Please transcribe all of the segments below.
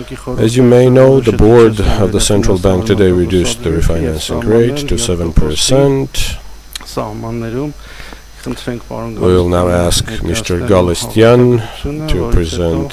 As you may know, the board of the central bank today reduced the refinancing rate to 7%. We will now ask Mr. Galstyan to present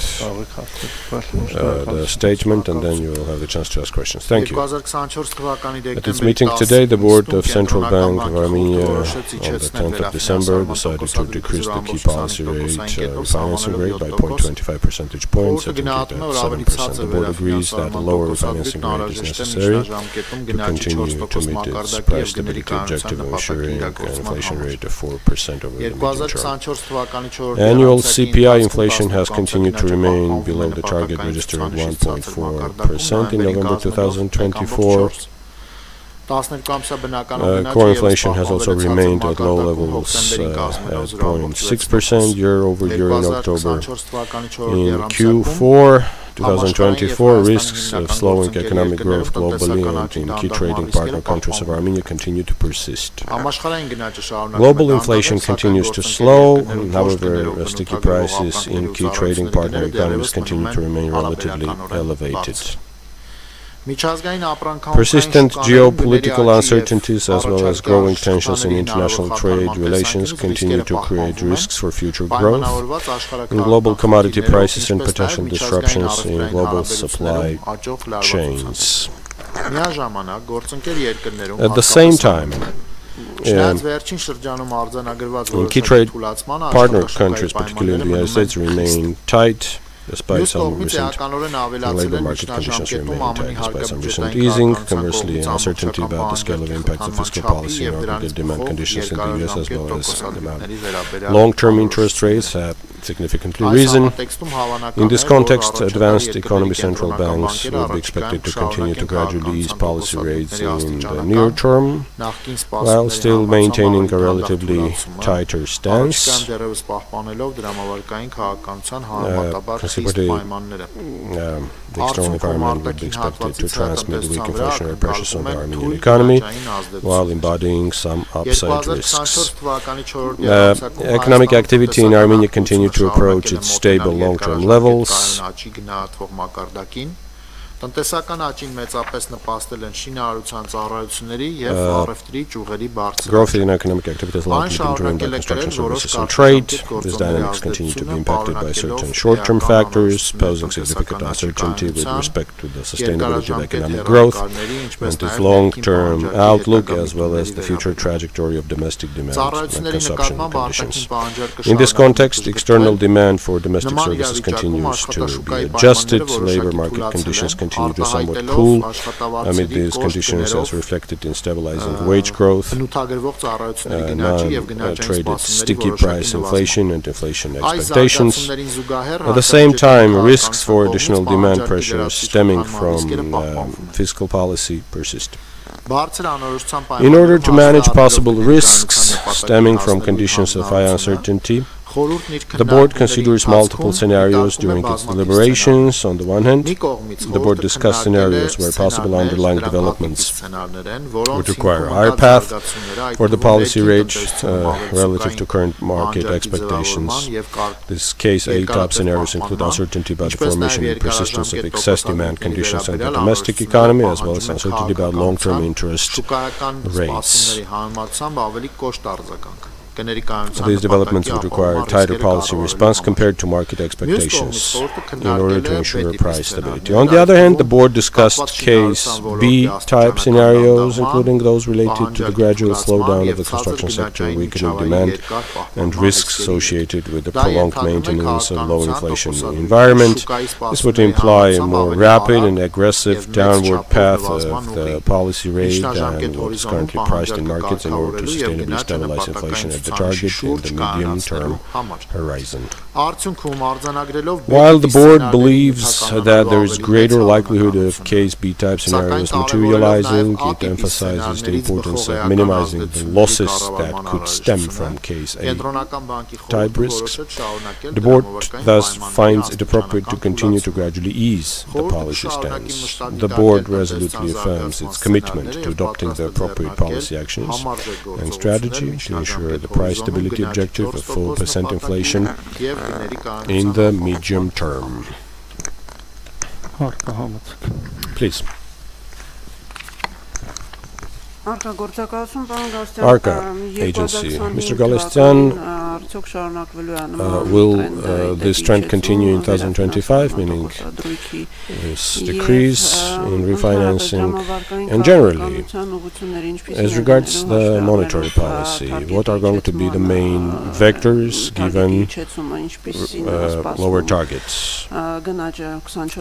the statement, and then you will have the chance to ask questions. Thank you. At its meeting today, the board of Central Bank of Armenia on the 10th of December decided to decrease the key policy rate, refinancing rate, by 0.25 percentage points, setting it at 7%. The board agrees that a lower refinancing rate is necessary to continue to meet its price stability objective of ensuring an inflation rate of 4% over the medium term. Annual CPI inflation has continued to remain below the target registered at 1.4% in November 2024. Core inflation has also remained at low levels at 0.6% year-over-year in October. In Q4 2024, risks of slowing economic growth globally and in key trading partner countries of Armenia continue to persist. Global inflation continues to slow, however, sticky prices in key trading partner economies continue to remain relatively elevated. Persistent geopolitical uncertainties as well as growing tensions in international trade relations continue to create risks for future growth in global commodity prices and potential disruptions in global supply chains. At the same time, in key trade partner countries, particularly in the United States, remain tight despite some recent labor market conditions remaining tight, despite some recent easing. Conversely, uncertainty about the scale of impacts of fiscal policy and aggregate demand conditions in the U.S. as well as long-term interest rates have significantly risen. In this context, advanced economy central banks will be expected to continue to gradually ease policy rates in the near term, while still maintaining a relatively tighter stance. The external environment would be expected to transmit weak inflationary pressures on the Armenian economy, while embodying some upside risks. Economic activity in Armenia continued to approach its stable long-term levels. Growth in economic activity has largely been driven by construction services and trade. These dynamics continue to be impacted by certain short-term factors, posing significant uncertainty with respect to the sustainability of economic growth and its long-term outlook, as well as the future trajectory of domestic demand and consumption conditions. In this context, external demand for domestic services continues to be adjusted. Labor market conditions continue to somewhat cool amid these conditions, as reflected in stabilizing wage growth, non-traded sticky price inflation and inflation expectations. At the same time, risks for additional demand pressures stemming from fiscal policy persist. In order to manage possible risks stemming from conditions of high uncertainty, the board considers multiple scenarios during its deliberations. On the one hand, the board discussed scenarios where possible underlying developments would require a higher path for the policy rate relative to current market expectations. This case A top scenarios include uncertainty about the formation and persistence of excess demand conditions in the domestic economy, as well as uncertainty about long-term interest rates. These developments would require a tighter policy response compared to market expectations in order to ensure price stability. On the other hand, the board discussed case B-type scenarios, including those related to the gradual slowdown of the construction sector, weakening demand, and risks associated with the prolonged maintenance of low inflation environment. This would imply a more rapid and aggressive downward path of the policy rate than what is currently priced in markets in order to sustainably stabilize inflation at the target in the medium-term horizon. While the board believes that there is greater likelihood of case B-type scenarios materializing, it emphasizes the importance of minimizing the losses that could stem from case A-type risks. The board thus finds it appropriate to continue to gradually ease the policy stance. The board resolutely affirms its commitment to adopting the appropriate policy actions and strategy to ensure the price stability objective of 4% inflation in the medium term. Please. Arca agency. Mr. Galstyan, will this trend continue in 2025, meaning this decrease in refinancing? And generally, as regards the monetary policy, what are going to be the main vectors given lower targets?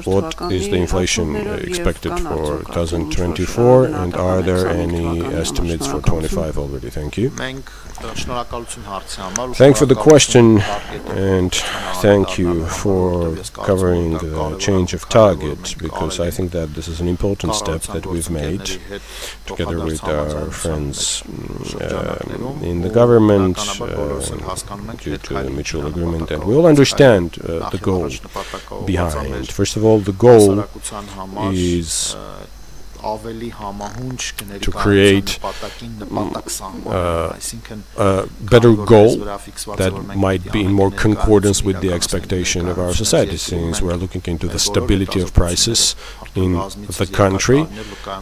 What is the inflation expected for 2024, and are there any estimates for 25 already? Thank you. Thanks for the question, and thank you for covering the change of target, because I think that this is an important step that we've made together with our friends in the government due to the mutual agreement, and we all understand the goal behind. First of all, the goal is to create a better goal that might be in more concordance with the expectation of our society, since we're looking into the stability of prices in the country.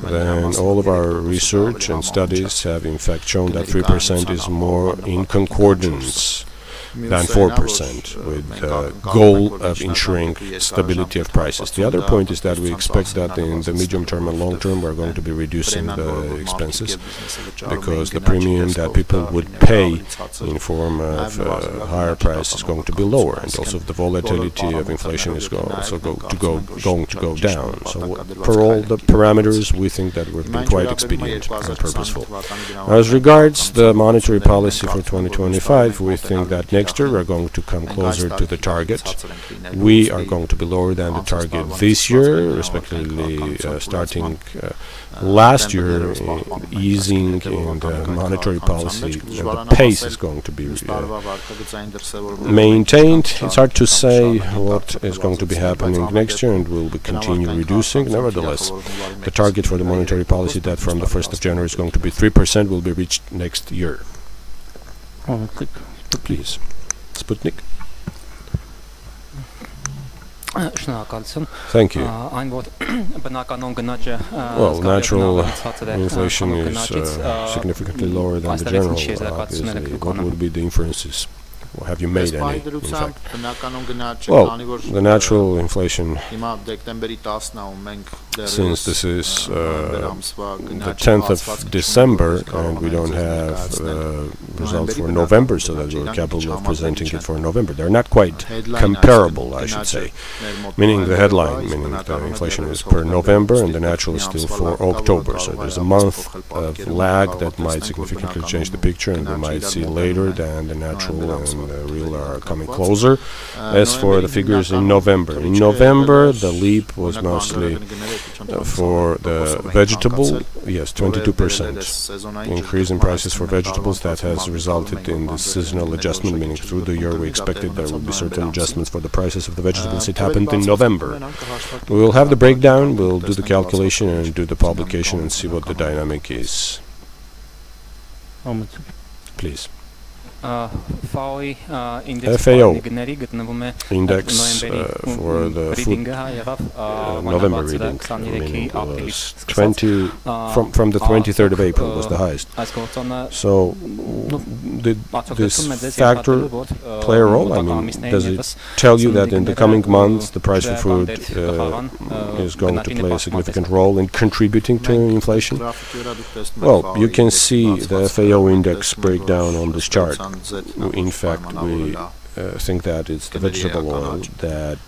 Then all of our research and studies have in fact shown that 3% is more in concordance than 4%, with the goal of ensuring stability of prices. The other point is that we expect that in the medium term and long term we're going to be reducing the expenses, because the premium that people would pay in form of higher price is going to be lower, and also the volatility of inflation is going to go down. So for all the parameters, we think that we've been quite expedient and purposeful. As regards the monetary policy for 2025, we think that next year we're going to come closer to the target. We are going to be lower than the target this year, respectively starting last year, easing in the monetary policy, and the pace is going to be maintained. It's hard to say what is going to be happening next year, and we'll continue reducing. Nevertheless, the target for the monetary policy that from the 1st of January is going to be 3% will be reached next year. Please. Sputnik. Thank you. Well, natural inflation is significantly lower than the general, obviously. What would be the inferences? Or have you made any, in fact? Well, the natural inflation, since this is the 10th of December, and we don't have the result for November, so that we're capable of presenting it for November. They're not quite comparable, I should say, meaning the headline, meaning the inflation is per November, and the natural is still for October. So there's a month of lag that might significantly change the picture, and we might see later than the natural and the real are coming closer. As for the figures in November, the leap was mostly for the vegetable, yes, 22% increase in prices for vegetables. That has resulted in the seasonal adjustment, meaning through the year we expected there would be certain adjustments for the prices of the vegetables. It happened in November. We will have the breakdown, we'll do the calculation and do the publication and see what the dynamic is. Please. FAO index for the food November reading, meaning was 20 from the 23rd of April was the highest. So did this factor play a role? I mean, does it tell you that in the coming months the price for food is going to play a significant role in contributing to inflation? Well, you can see the FAO index breakdown on this chart. In fact, we think that it's the vegetable oil that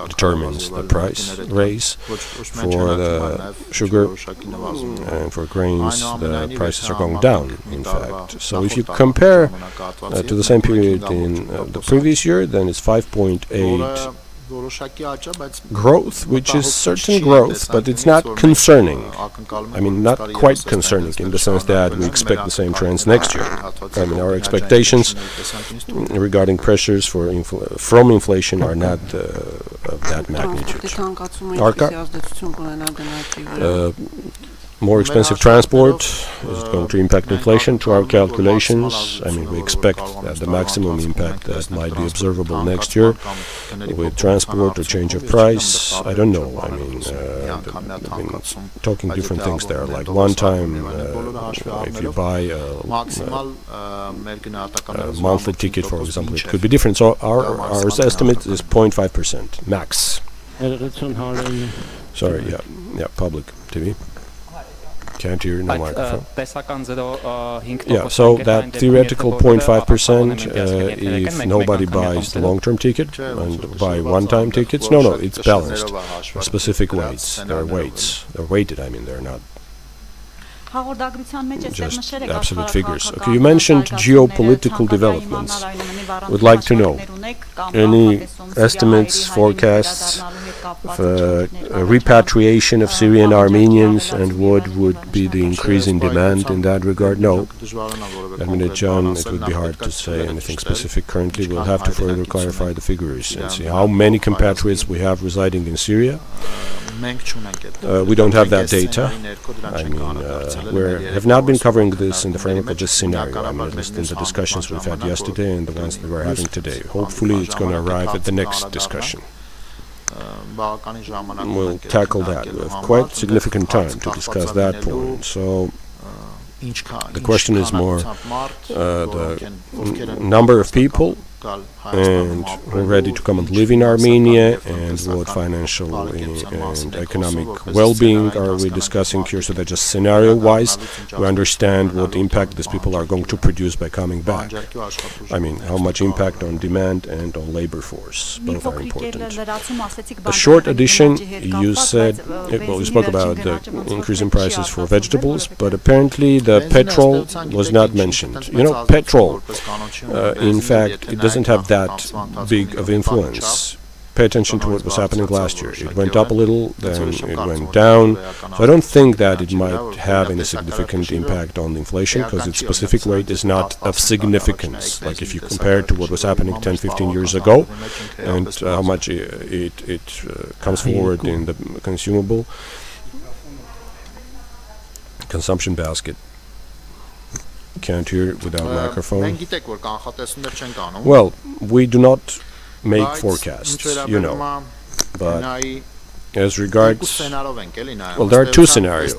determines the price raise. For the sugar and for grains, the prices are going down, in fact. So if you compare to the same period in the previous year, then it's 5.8 growth, which is certain growth, but it's not concerning. I mean, not quite concerning in the sense that we expect the same trends next year. I mean, our expectations regarding pressures from inflation are not of that magnitude. Arca? More expensive transport, is it going to impact inflation? To our calculations, I mean, we expect that the maximum impact that might be observable next year with transport or change of price, I don't know. I mean, talking different things there, like one time, if you buy a monthly ticket, for example, it could be different. So our estimate is 0.5% max. Sorry, yeah, public TV. Can't hear no microphone. Yeah, so that theoretical 0.5%, if nobody buys the long-term ticket and buy one-time tickets, no, it's balanced. Specific weights, they're weighted, I mean, they're not just absolute figures. Okay, you mentioned geopolitical developments. Would like to know any estimates, forecasts of repatriation of Syrian Armenians, and what would be the increase in demand in that regard? No. I mean, John, it would be hard to say anything specific currently. We'll have to further clarify the figures and see how many compatriots we have residing in Syria. We don't have that data. I mean, we have not been covering this in the framework of this scenario. I mean, at least in the discussions we've had yesterday and the ones that we're having today. Hopefully it's going to arrive at the next discussion. We'll tackle that. We have quite significant time to discuss that point. So the question is more the number of people and who are ready to come and live in Armenia, and what financial and economic well-being are we discussing here, so that just scenario-wise we understand what impact these people are going to produce by coming back. I mean, how much impact on demand and on labor force, both are important. A short addition, you said, well, you spoke about the increase in prices for vegetables, but apparently the petrol was not mentioned. You know, petrol, in fact, it doesn't have that big of influence. Pay attention to what was happening last year. It went up a little, then it went down. So I don't think that it might have any significant impact on the inflation, because its specific weight is not of significance. Like if you compare it to what was happening 10-15 years ago, and how much it comes forward in the consumable consumption basket. Can't hear it without microphone. Well, we do not make forecasts, you know, but as regards, well, there are two scenarios.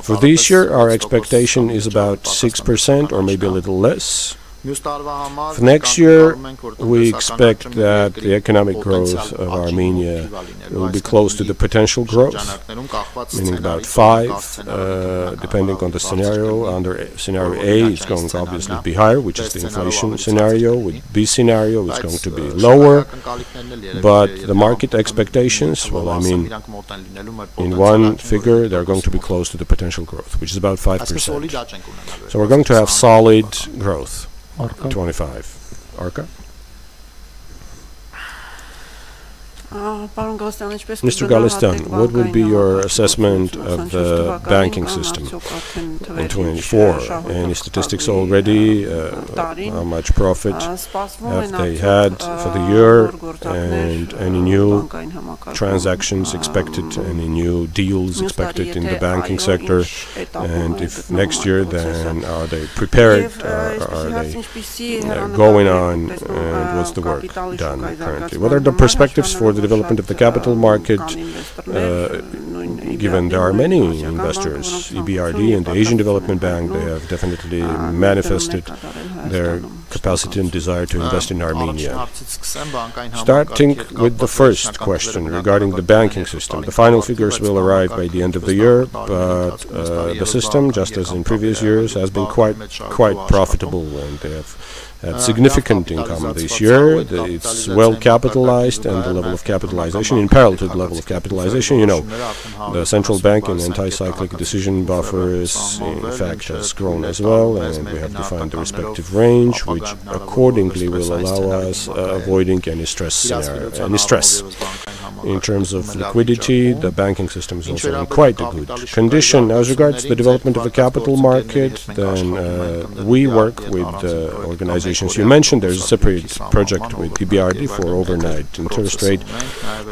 For this year, our expectation is about 6% or maybe a little less. For next year, we expect that the economic growth of Armenia will be close to the potential growth, meaning about 5, depending on the scenario. Under scenario A, it's going to obviously be higher, which is the inflation scenario. With B scenario, it's going to be lower. But the market expectations, well, I mean, in one figure, they're going to be close to the potential growth, which is about 5%. So we're going to have solid growth. 25. Arca? Mr. Galstyan, what would be your assessment of the banking system in 2024? Any statistics already? How much profit have they had for the year? And any new transactions expected? Any new deals expected in the banking sector? And if next year, then are they prepared? Are they going on? And what's the work done currently? What are the perspectives for the development of the capital market, given there are many investors, EBRD and the Asian Development Bank, they have definitely manifested their capacity and desire to invest in Armenia. Starting with the first question regarding the banking system, the final figures will arrive by the end of the year, but the system, just as in previous years, has been quite profitable, and they have had significant income this year. It's well capitalized, and the level of capitalization, in parallel to the level of capitalization, you know, the central bank in anti-cyclic decision buffers, in fact, has grown as well, and we have defined the respective range, which accordingly will allow us avoiding any stress scenario, In terms of liquidity, the banking system is also in quite a good condition. As regards the development of the capital market, then we work with the organizations you mentioned. There's a separate project with EBRD for overnight interest rate.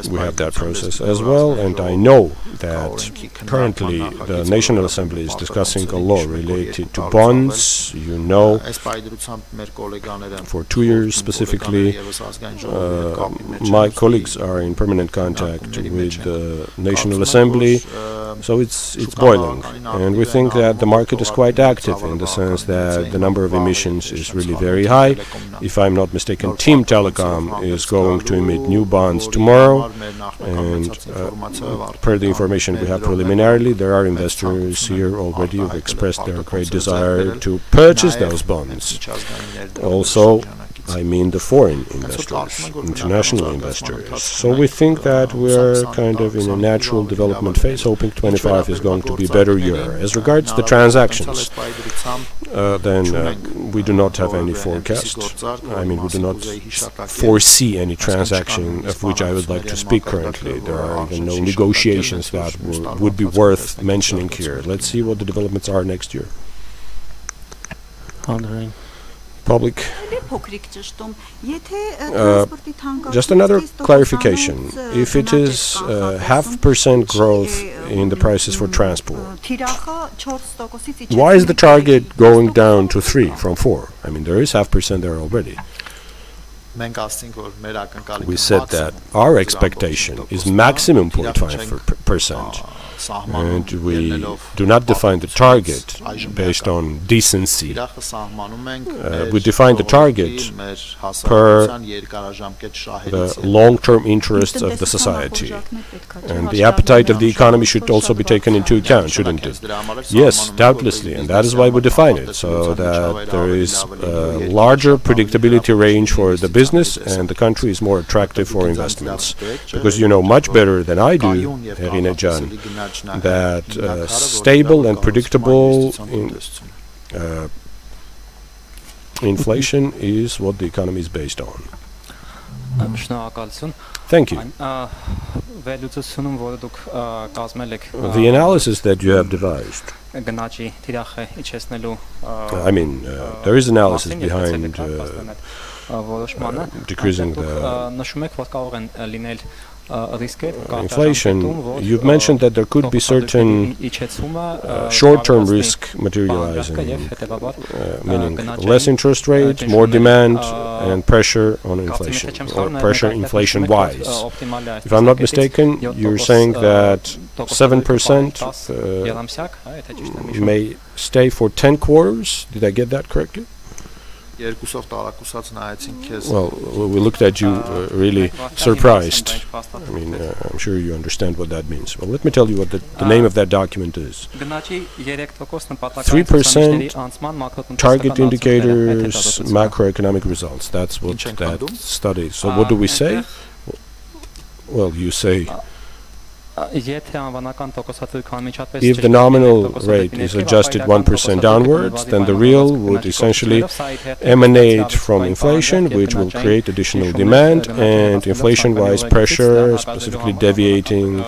We have that process as well, and I know that currently the National Assembly is discussing a law related to bonds. You know, for 2 years specifically, my colleagues are in permanent contact with the National Assembly, so it's boiling. And we think that the market is quite active in the sense that the number of emissions is really very high. If I'm not mistaken, Team Telecom is going to emit new bonds tomorrow, and per the information we have preliminarily, there are investors here already who have expressed their great desire to purchase those bonds. Also, I mean the foreign investors, international investors. So we think that we're kind of in a natural development phase, hoping 25 is going to be a better year. As regards the transactions, then we do not have any forecast. I mean, we do not foresee any transaction of which I would like to speak currently. There are even no negotiations that would be worth mentioning here. Let's see what the developments are next year. Public. Just another clarification. If it is 0.5% growth in the prices for transport, why is the target going down to 3 from 4? I mean, there is 0.5% there already. We said that our expectation is maximum 0.5%. And we do not define the target based on decency. We define the target per the long-term interests of the society. And the appetite of the economy should also be taken into account, shouldn't it? Yes, doubtlessly, and that is why we define it, so that there is a larger predictability range for the business and the country is more attractive for investments. Because you know much better than I do, Herine-Can, that stable and predictable inflation is what the economy is based on. Thank you. The analysis that you have devised, I mean, there is analysis behind decreasing the inflation. You've mentioned that there could be certain short-term risk materializing, meaning less interest rate, more demand, and pressure on inflation, or pressure inflation-wise. If I'm not mistaken, you're saying that 7% may stay for 10 quarters. Did I get that correctly? Well, we looked at you really surprised. I mean, I'm sure you understand what that means. Well, let me tell you what the name of that document is. 3% target indicators, macroeconomic results. That's what that study. So what do we say? Well, you say if the nominal rate is adjusted 1% downwards, then the real would essentially emanate from inflation, which will create additional demand and inflation-wise pressure, specifically deviating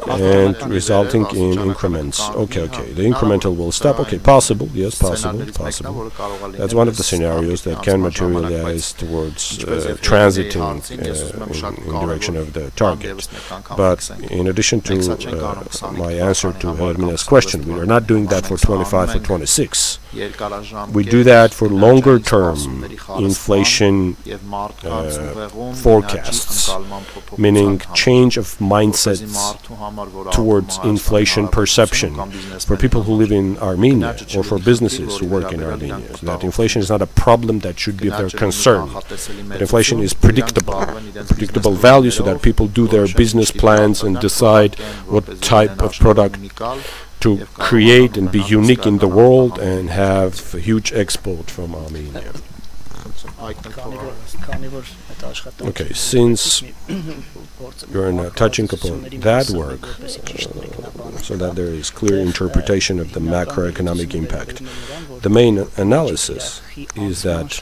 and resulting in increments. Okay, the incremental will stop. Okay, possible. Yes, possible. That's one of the scenarios that can materialize towards transiting in direction of the target. But in addition to my answer to Hermina's question, we are not doing that for 25 or 26. We do that for longer-term inflation forecasts, meaning change of mindsets towards inflation perception for people who live in Armenia or for businesses who work in Armenia. So that inflation is not a problem that should be of their concern. But inflation is predictable value, so that people do their business plans and decide what type of product to create and be unique in the world and have a huge export from Armenia. Okay, since you're touching upon that work, so that there is clear interpretation of the macroeconomic impact, the main analysis is that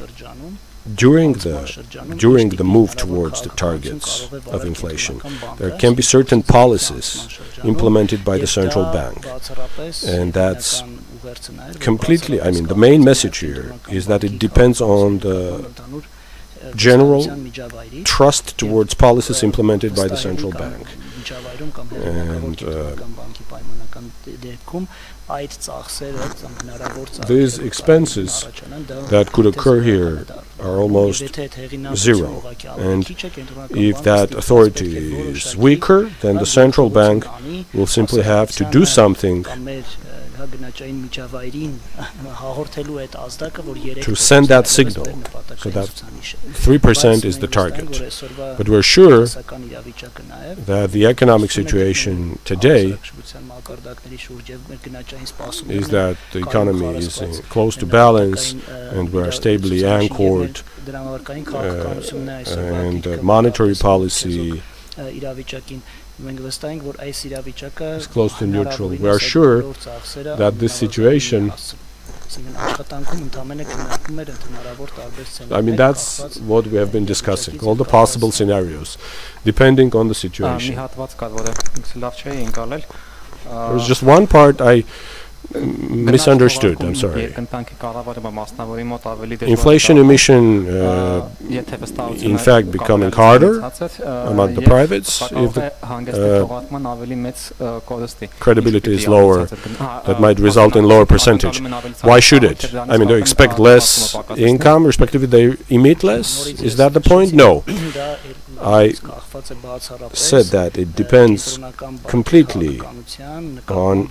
during the move towards the targets of inflation, there can be certain policies implemented by the central bank, and that's completely, I mean, the main message here is that it depends on the general trust towards policies implemented by the central bank. And these expenses that could occur here are almost zero. And if that authority is weaker, then the central bank will simply have to do something to send that signal, so that 3% is the target. But we're sure that the economic situation today is that the economy is close to balance, and we are stably anchored, and monetary policy is close to neutral. We are sure that this situation, I mean, that's what we have been discussing, all the possible scenarios, depending on the situation. There's just one part I misunderstood, I'm sorry. Inflation emission, in fact, becoming harder among the privates if the credibility is lower. That might result in lower percentage. Why should it? I mean, they expect less income, respectively they emit less? Is that the point? No. I said that it depends completely on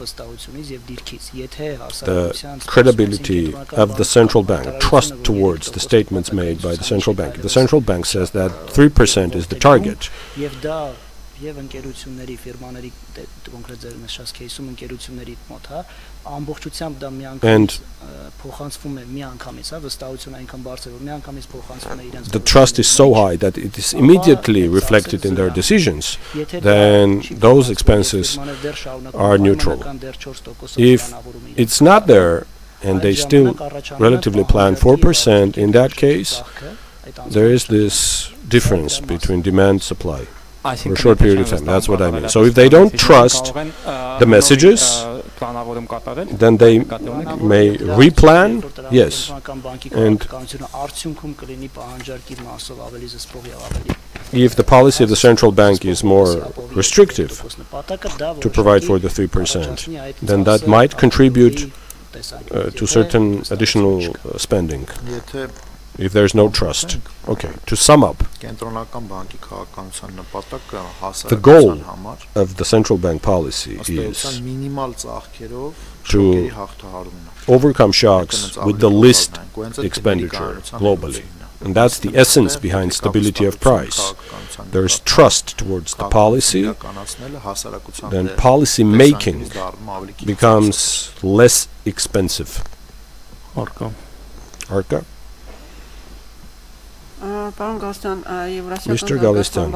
the credibility of the central bank, trust towards the statements made by the central bank. If the central bank says that 3% is the target, and the trust is so high that it is immediately reflected in their decisions, then those expenses are neutral. If it's not there and they still relatively plan 4%, in that case, there is this difference between demand and supply for a short period of time. That's what I mean. So if they don't trust the messages, then they may replan, yes. And if the policy of the central bank is more restrictive to provide for the 3%, then that might contribute to certain additional spending, if there's no trust. Okay, to sum up, the goal of the central bank policy is to overcome shocks with the least expenditure globally. And that's the essence behind stability of price. There is trust towards the policy, then policy making becomes less expensive. Arka. Mr. Galstyan,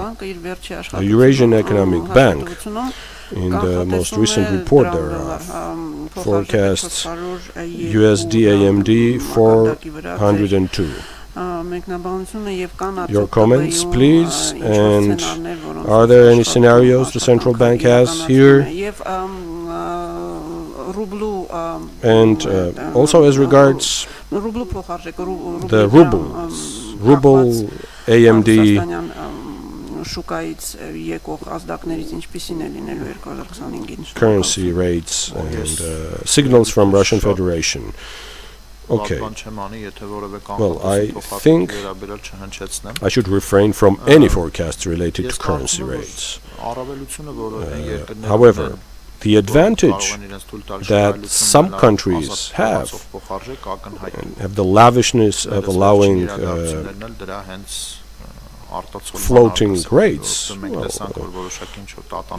the Eurasian Economic Bank, in the most recent report thereof, forecasts USD AMD 402. Your comments, please, and are there any scenarios the central bank has here? And also as regards the ruble AMD currency rates and signals from Russian Federation. Okay. Well, I think I should refrain from any forecasts related to currency rates. However, the advantage that some countries have the lavishness of allowing floating rates, well, it's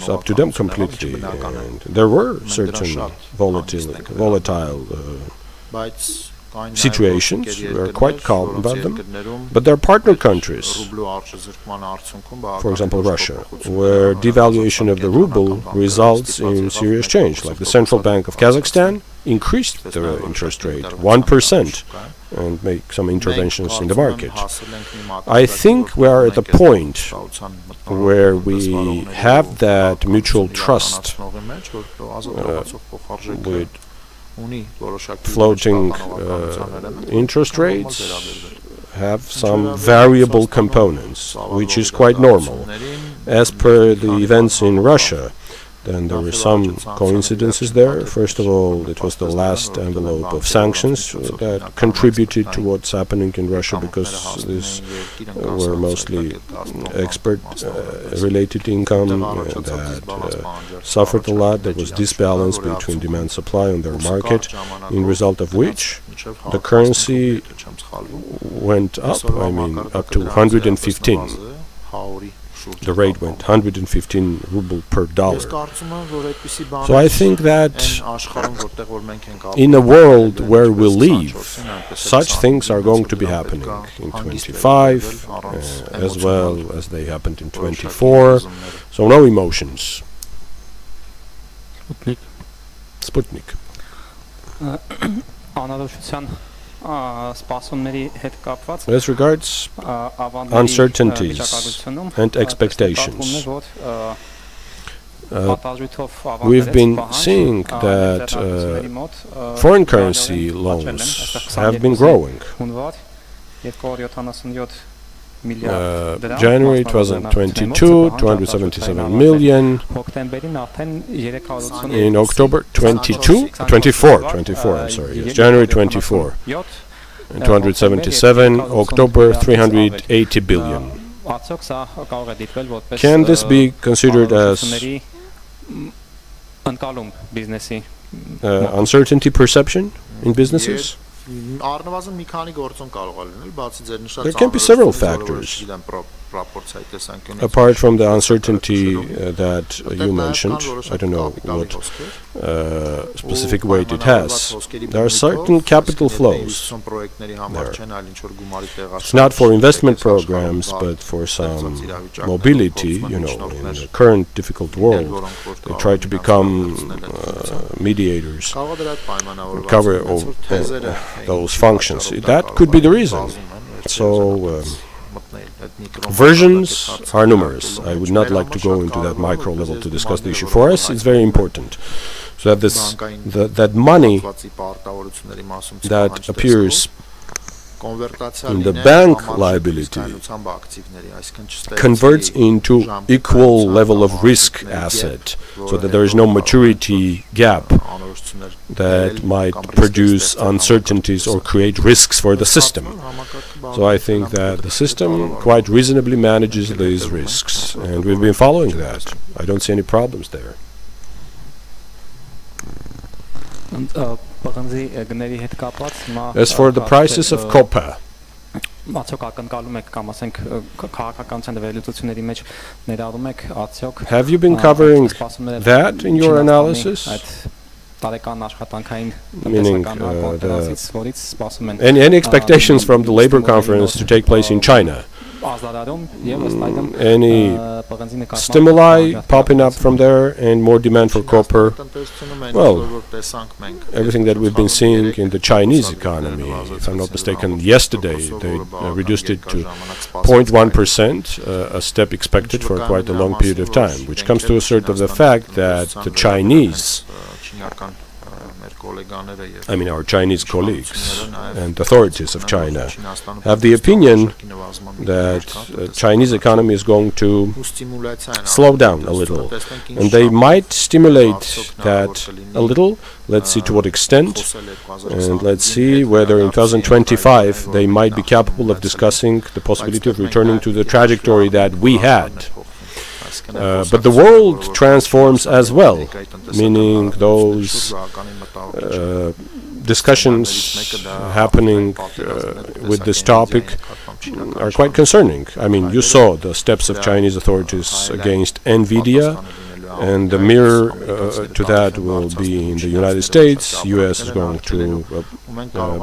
up to them completely. And there were certain volatile situations. We are quite calm about them, but there are partner countries, for example Russia, where devaluation of the ruble results in serious change, like the Central Bank of Kazakhstan increased the interest rate 1%, and make some interventions in the market. I think we are at a point where we have that mutual trust with floating interest rates have some variable components, which is quite normal. As per the events in Russia, then there were some coincidences there. First of all, it was the last envelope of sanctions that contributed to what's happening in Russia, because these were mostly export-related income that suffered a lot. There was disbalance between demand and supply on their market, in result of which the currency went up, up to 115. The rate went 115 ruble per dollar. So I think that in a world where we live, such things are going to be happening in 25, as well as they happened in 24. So no emotions. Sputnik. As regards uncertainties and expectations, we've been seeing that foreign currency loans have been growing. January 2022, 277 million. In October 24, I'm sorry, yes, January 24, 277, October 380 billion. Can this be considered as uncertainty perception in businesses? There can be several factors. Apart from the uncertainty that you mentioned, I don't know what specific weight it has, there are certain capital flows there. It's not for investment programs, but for some mobility, in the current difficult world. They try to become mediators, cover those functions. That could be the reason. So versions are numerous. I would not like to go into that micro level to discuss the issue. For us, it's very important so that that money that appears in the bank liability converts into equal level of risk asset, so that there is no maturity gap that might produce uncertainties or create risks for the system. So I think that the system quite reasonably manages these risks, and we've been following that. I don't see any problems there. As for the prices of copper, have you been covering that in your analysis? Meaning any expectations from the labor conference to take place in China? Any stimuli popping up from there and more demand for copper? Well, everything that we've been seeing in the Chinese economy, if I'm not mistaken, yesterday they reduced it to 0.1%, a step expected for quite a long period of time, which comes to assert of the fact that the Chinese, our Chinese colleagues and authorities of China have the opinion that the Chinese economy is going to slow down a little, and they might stimulate that a little. Let's see to what extent, and let's see whether in 2025 they might be capable of discussing the possibility of returning to the trajectory that we had. But the world transforms as well, meaning those discussions happening with this topic are quite concerning. You saw the steps of Chinese authorities against NVIDIA, and the mirror to that will be in the United States. US is going to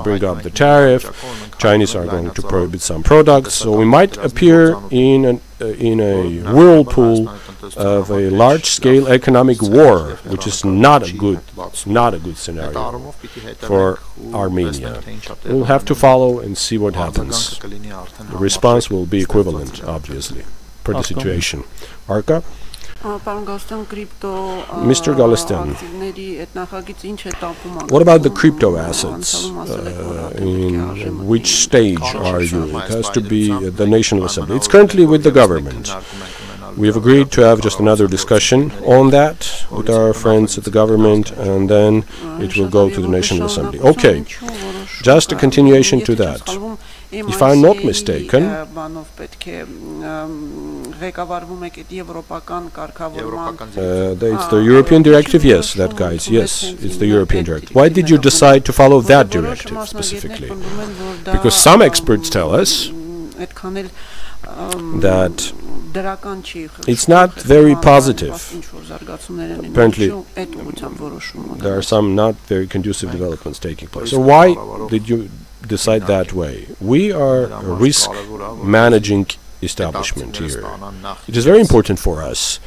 bring up the tariff. Chinese are going to prohibit some products. So we might appear in a whirlpool of a large-scale economic war, which is not a good scenario for Armenia. We'll have to follow and see what happens. The response will be equivalent, obviously, per the situation. Arka? Mr. Galstyan, what about the crypto assets? In which stage are you? It has to be at the National Assembly. It's currently with the government. We have agreed to have just another discussion on that with our friends at the government, and then it will go to the National Assembly. Okay, just a continuation to that. If I'm not mistaken, it's the European directive, yes, that guides, yes, it's the European directive. Why did you decide to follow that directive specifically? Because some experts tell us that it's not very positive. Apparently, there are some not very conducive developments taking place. So why did you decide that way? We are a risk managing establishment here. It is very important for us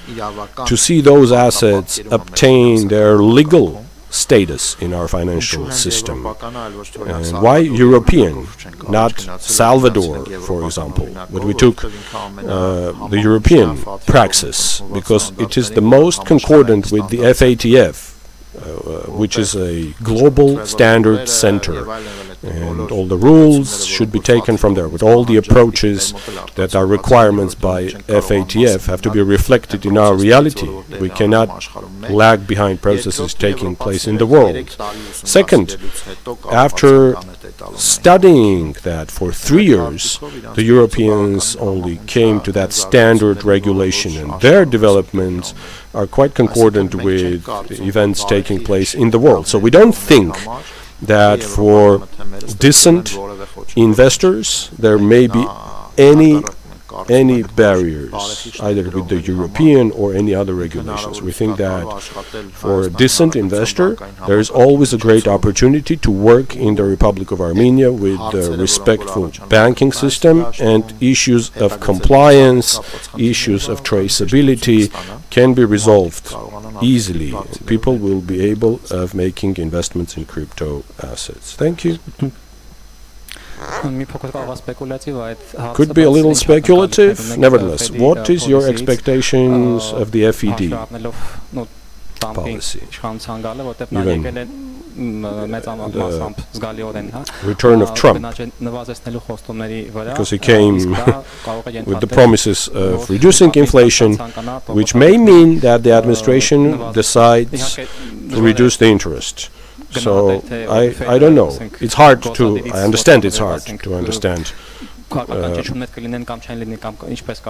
to see those assets obtain their legal status in our financial system. And why European, not Salvador, for example, but we took the European praxis because it is the most concordant with the FATF, which is a global standard center, and all the rules should be taken from there, with all the approaches that are requirements by FATF have to be reflected in our reality. We cannot lag behind processes taking place in the world. Second, after studying that for 3 years, the Europeans only came to that standard regulation, and their developments are quite concordant with events taking place in the world. So we don't think that for decent investors there may be any barriers, either with the European or any other regulations. We think that for a decent investor there is always a great opportunity to work in the Republic of Armenia with a respectful banking system, and issues of compliance, issues of traceability can be resolved easily. People will be able of making investments in crypto assets. Thank you. Could be a little speculative. Nevertheless, what is your expectations of the FED policy? Even the return of Trump, because he came with the promises of reducing inflation, which may mean that the administration decides to reduce the interest. So I don't know. It's hard to. I understand it's hard to understand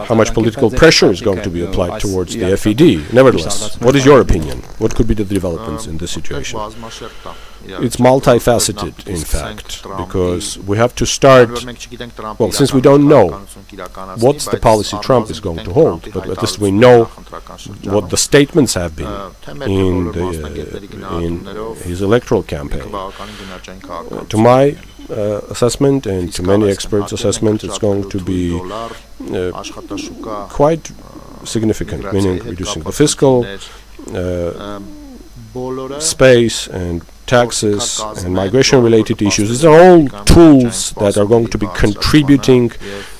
how much political pressure is going to be applied towards the FED. Nevertheless, what is your opinion? What could be the developments in this situation? It's multifaceted, in fact, because we have to start, well, since we don't know what's the policy Trump is going to hold, but at least we know what the statements have been in his electoral campaign. To my assessment and to many experts' assessment, it's going to be quite significant, meaning reducing the fiscal space and taxes and migration-related issues. These are all tools that are going to be contributing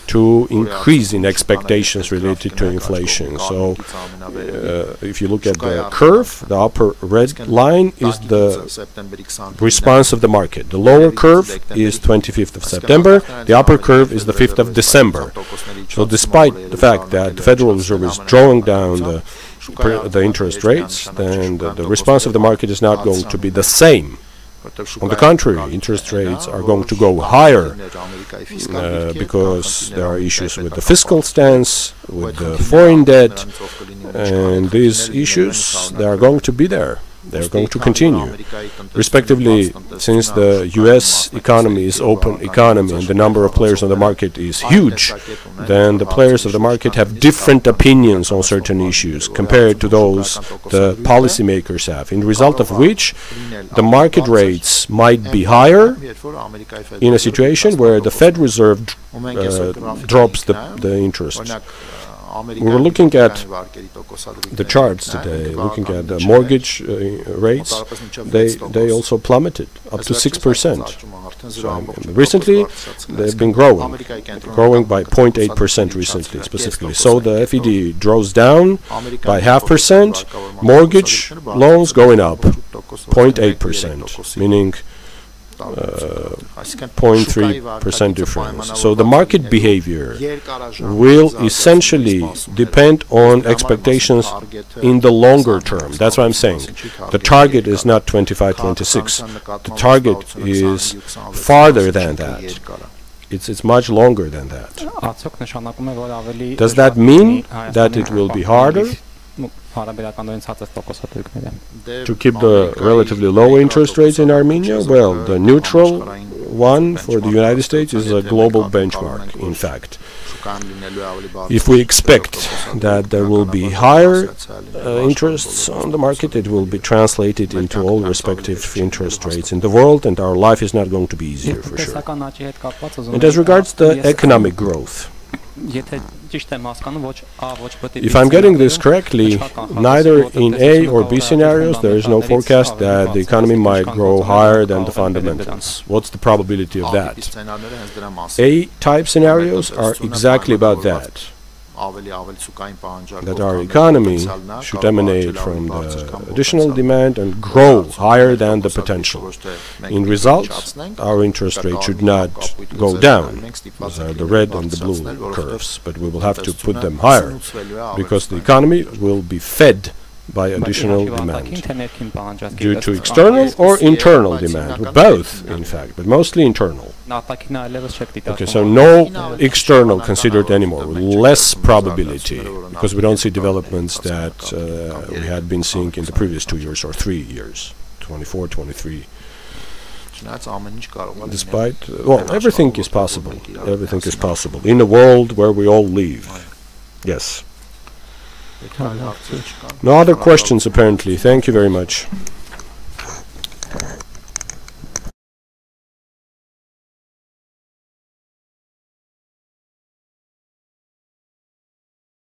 to increase in expectations related to inflation. So if you look at the curve, the upper red line is the response of the market. The lower curve is 25th of September. The upper curve is the 5th of December. So despite the fact that the Federal Reserve is drawing down the interest rates, then the response of the market is not going to be the same. On the contrary, interest rates are going to go higher because there are issues with the fiscal stance, with the foreign debt, and these issues, they are going to be there. They're going to continue. Respectively, since the US economy is open economy and the number of players on the market is huge, then the players of the market have different opinions on certain issues compared to those the policymakers have, in result of which the market rates might be higher in a situation where the Fed Reserve drops the interest we were looking at the charts today, looking at the mortgage rates. They also plummeted up to 6%. So recently, they've been growing by 0.8% recently, specifically. So the FED draws down by 0.5%. Mortgage loans going up 0.8%, meaning 0.3% difference. So the market behavior will essentially depend on expectations in the longer term. That's what I'm saying. The target is not 25, 26. The target is farther than that. It's much longer than that. Does that mean that it will be harder to keep the relatively low interest rates in Armenia? Well, the neutral one for the United States is a global benchmark, in fact. If we expect that there will be higher interests on the market, it will be translated into all respective interest rates in the world, and our life is not going to be easier for sure. And as regards the economic growth, if I'm getting this correctly, neither in A or B scenarios there is no forecast that the economy might grow higher than the fundamentals. What's the probability of that? A-type scenarios are exactly about that. That our economy should emanate from the additional demand and grow higher than the potential. In results, our interest rate should not go down. Those are the red and the blue curves, but we will have to put them higher because the economy will be fed by additional demand due to external or internal demand, both in fact, but mostly internal. Okay, so no external considered anymore, less probability, because we don't see developments that we had been seeing in the previous 2 years or 3 years, 24, 23. Despite, well, everything is possible. Everything is possible in a world where we all live. Yes. No other questions apparently. Thank you very much.